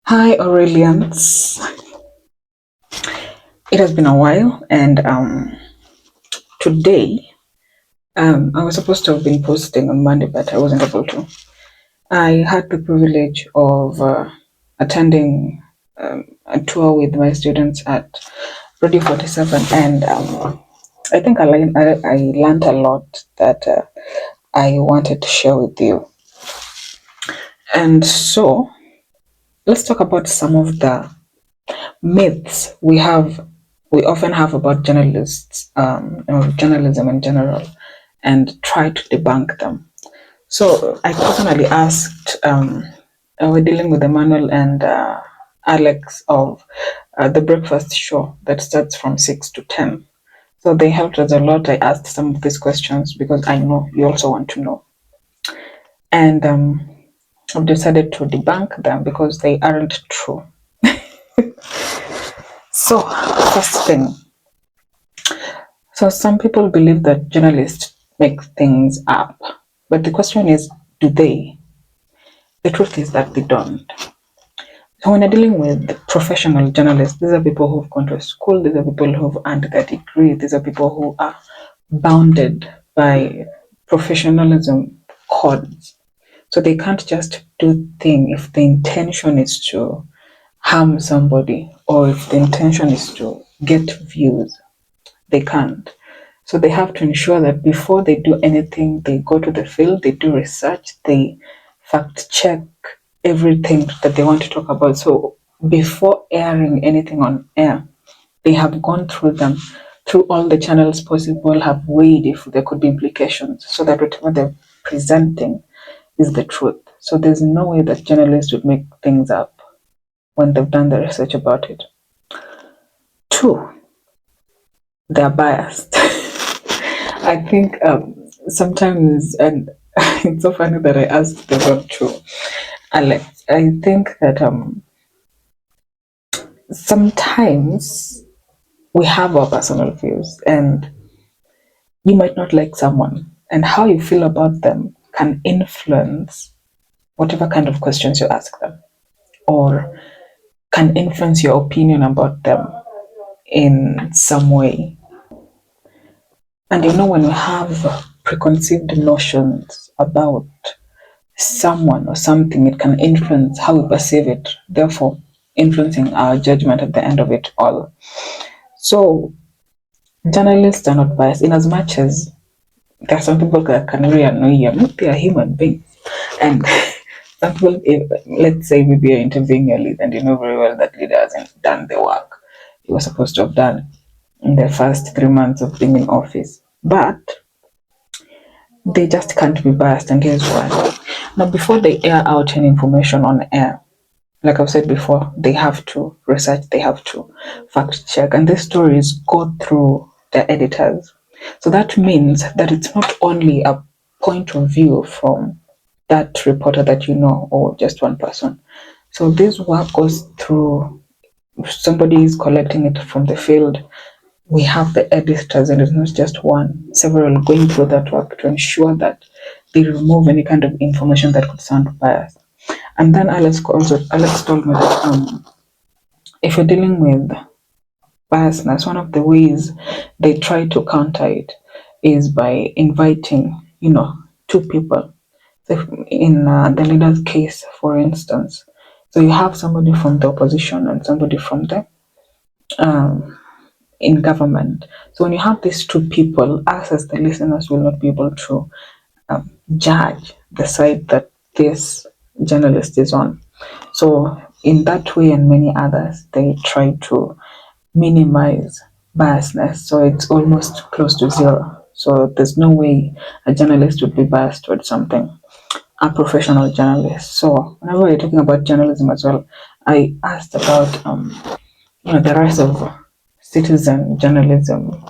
Hi, Aurelians. It has been a while, and today I was supposed to have been posting on Monday, but I wasn't able to. I had the privilege of attending a tour with my students at Radio 47, and I think I learned a lot that I wanted to share with you. And so, let's talk about some of the myths we often have about journalists or journalism in general, and try to debunk them. So I personally asked, we're dealing with Emmanuel and Alex of the breakfast show that starts from 6 to 10. So they helped us a lot. I asked some of these questions because I know you also want to know. And I've decided to debunk them because they aren't true. So, first thing, so some people believe that journalists make things up, but the question is, do they? The truth is that they don't. So when you're dealing with professional journalists, these are people who've gone to school, these are people who've earned their degree, these are people who are bounded by professionalism codes. So they can't just do things if the intention is to harm somebody or if the intention is to get views. They can't. So they have to ensure that before they do anything, they go to the field, they do research, they fact check everything that they want to talk about. So before airing anything on air, they have gone through them, through all the channels possible, have weighed if there could be implications, so that whatever they're presenting is the truth. So there's no way that journalists would make things up when they've done the research about it. Two, they're biased. I think sometimes, and it's so funny that I asked the one to Alex. I think that sometimes we have our personal views, and you might not like someone, and how you feel about them can influence whatever kind of questions you ask them, or can influence your opinion about them in some way. And when we have preconceived notions about someone or something, it can influence how we perceive it, therefore influencing our judgment at the end of it all. So journalists are not biased in as much as there are some people that can really annoy you. Look, they are human beings. And some people, let's say maybe you're interviewing your lead and you know very well that leader hasn't done the work he was supposed to have done in the first 3 months of being in office. But they just can't be biased, and here's why. Now, before they air out any information on air, like I've said before, they have to research, they have to fact check, and these stories go through the editors. So that means that it's not only a point of view from that reporter that you know, or just one person. So this work goes through, somebody is collecting it from the field. We have the editors, and it's not just one, several going through that work to ensure that they remove any kind of information that could sound biased. And then Alex told me that if you're dealing with biasness, one of the ways they try to counter it is by inviting, two people. So in the leader's case, for instance, so you have somebody from the opposition and somebody from the um, in government. So when you have these two people, us as the listeners will not be able to judge the side that this journalist is on. So in that way and many others, they try to minimize biasness. So it's almost close to zero. So there's no way a journalist would be biased towards something, a professional journalist. So whenever we're talking about journalism as well, I asked about the rise of citizen journalism,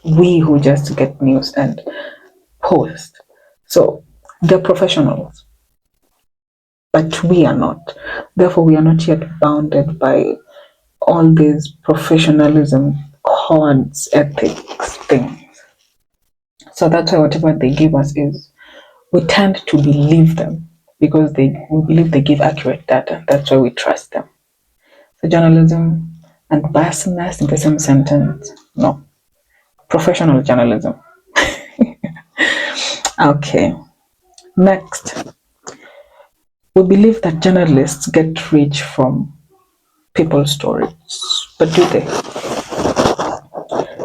we who just get news and post. So they're professionals, but we are not. Therefore, we are not yet bounded by all these professionalism codes, ethics, things. So that's why whatever they give us is, we tend to believe them. because we believe they give accurate data. That's why we trust them. So journalism and biasness in the same sentence? No. Professional journalism. Okay. Next, we believe that journalists get rich from people's stories, but do they?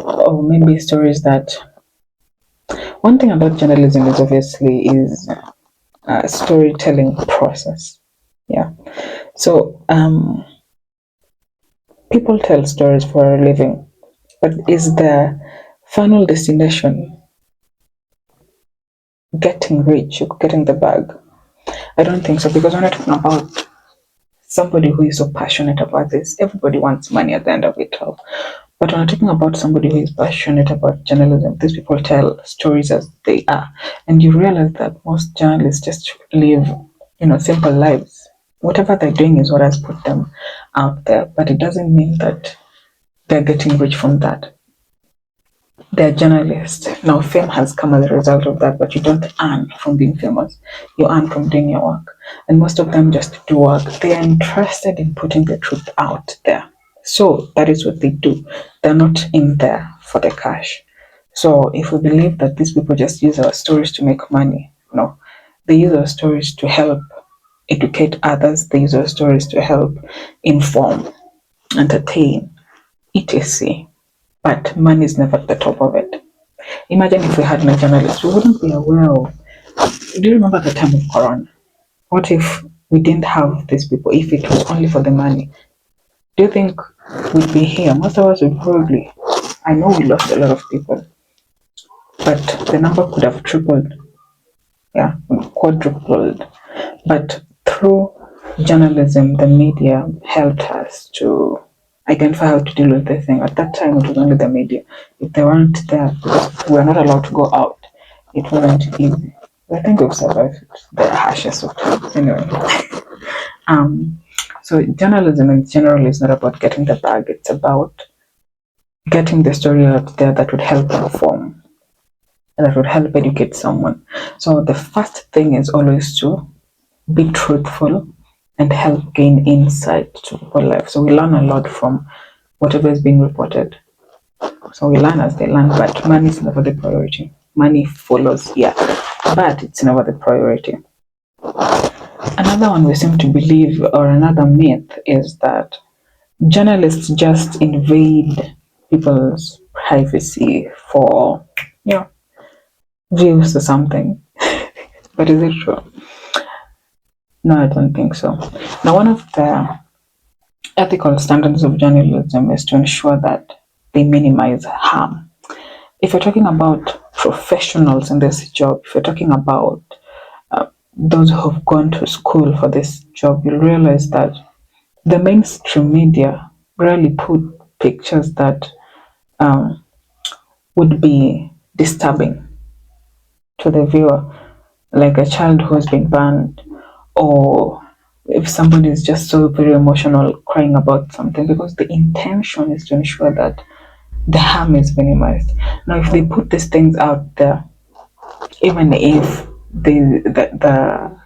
Or maybe stories that. One thing about journalism is obviously is storytelling process. Yeah. So people tell stories for a living, but is the final destination getting rich, getting the bag? I don't think so, because when we're talking about somebody who is so passionate about this, everybody wants money at the end of it all. But when we're talking about somebody who is passionate about journalism, these people tell stories as they are. And you realize that most journalists just live, simple lives. Whatever they're doing is what has put them out there, but it doesn't mean that they're getting rich from that. They're journalists. Now, fame has come as a result of that, but you don't earn from being famous. You earn from doing your work. And most of them just do work. They are interested in putting the truth out there. So that is what they do. They're not in there for the cash. So if we believe that these people just use our stories to make money, no. They use our stories to help educate others. They use our stories to help inform, entertain, etc. But money is never at the top of it. Imagine if we had no journalists, we wouldn't be aware of. Do you remember the time of Corona? What if we didn't have these people, if it was only for the money? Do you think we'd be here? Most of us would probably. I know we lost a lot of people, but the number could have tripled, yeah, quadrupled. But through journalism, the media helped us to identify how to deal with the thing. At that time, it was only the media. If they weren't there, because we were not allowed to go out, it wasn't easy. I think we've survived the harshest of times. Anyway, so journalism in general is not about getting the bag. It's about getting the story out there that would help inform, that would help educate someone. So the first thing is always to be truthful and help gain insight to people's life. So we learn a lot from whatever is being reported. So we learn as they learn, but money is never the priority. Money follows, yeah, but it's never the priority. Another one we seem to believe, or another myth, is that journalists just invade people's privacy for, views or something. But is it true? No, I don't think so. Now, one of the ethical standards of journalism is to ensure that they minimize harm. If you're talking about professionals in this job, if you're talking about those who have gone to school for this job, you'll realize that the mainstream media rarely put pictures that would be disturbing to the viewer, like a child who has been burned, or if somebody is just so very emotional crying about something, because the intention is to ensure that the harm is minimized. Now, if they put these things out there, even if they were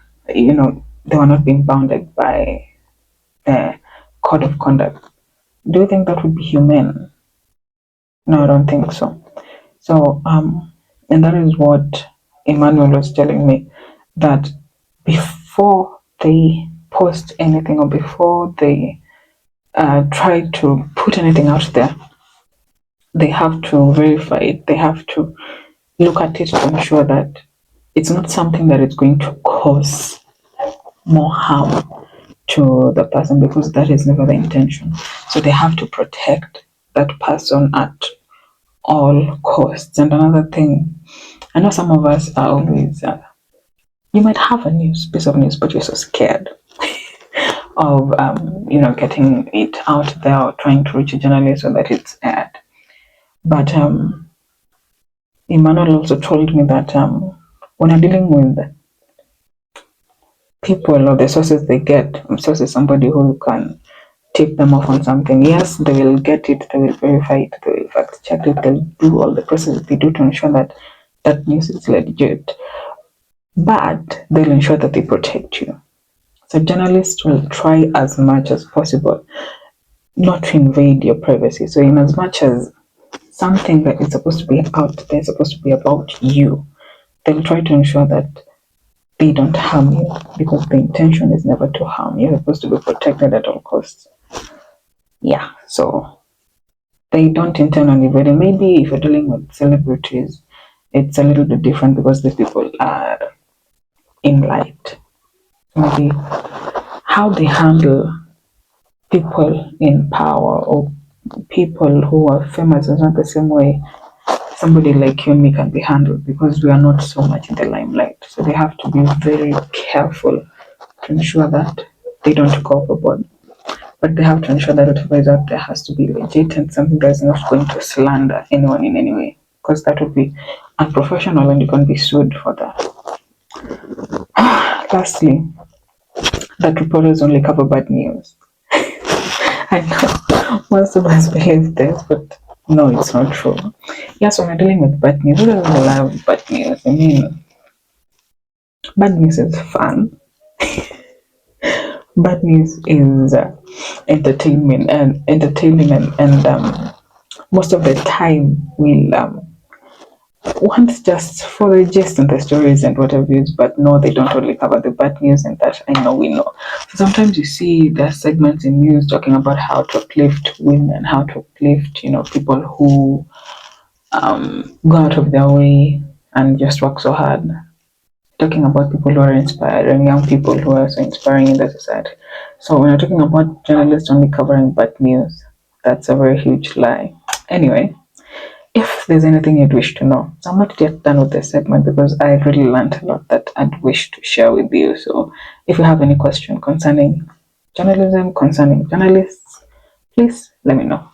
not being bounded by the code of conduct, do you think that would be humane? No, I don't think so. So, and that is what Emmanuel was telling me, that before they post anything or before they try to put anything out there, they have to verify it. They have to look at it to ensure that it's not something that is going to cause more harm to the person, because that is never the intention. So they have to protect that person at all costs. And another thing, I know some of us are always, you might have a piece of news, but you're so scared of, getting it out there or trying to reach a journalist so that it's aired. But Emmanuel also told me that when I'm dealing with people or the sources they get, sources somebody who can tip them off on something, yes, they will get it, they will verify it, they will fact check it, they'll do all the processes they do to ensure that that news is legit. but they'll ensure that they protect you. So journalists will try as much as possible not to invade your privacy. So in as much as something that is supposed to be out there, supposed to be about you, they'll try to ensure that they don't harm you, because the intention is never to harm. You're supposed to be protected at all costs. Yeah, so they don't intend on invading. Maybe if you're dealing with celebrities, it's a little bit different because these people are in light. Maybe how they handle people in power or people who are famous is not the same way somebody like you and me can be handled, because we are not so much in the limelight. So they have to be very careful to ensure that they don't go overboard. But they have to ensure that whatever is out there has to be legit and something that is not going to slander anyone in any way, because that would be unprofessional and you can be sued for that. Lastly, that reporters only cover bad news. I know most of us believe this, but no, it's not true. Yes, when we're dealing with bad news, who doesn't love bad news? I mean, bad news is fun. Bad news is entertainment and entertaining, and most of the time we'll want just for the gist and the stories and whatever it is, but no, they don't only cover the bad news, and that I know we know. So sometimes you see there are segments in news talking about how to uplift women, how to uplift, people who go out of their way and just work so hard. Talking about people who are inspiring, young people who are so inspiring in the society. So when you're talking about journalists only covering bad news, that's a very huge lie. Anyway, if there's anything you'd wish to know, so I'm not yet done with this segment because I really learned a lot that I'd wish to share with you. So if you have any question concerning journalism, concerning journalists, please let me know.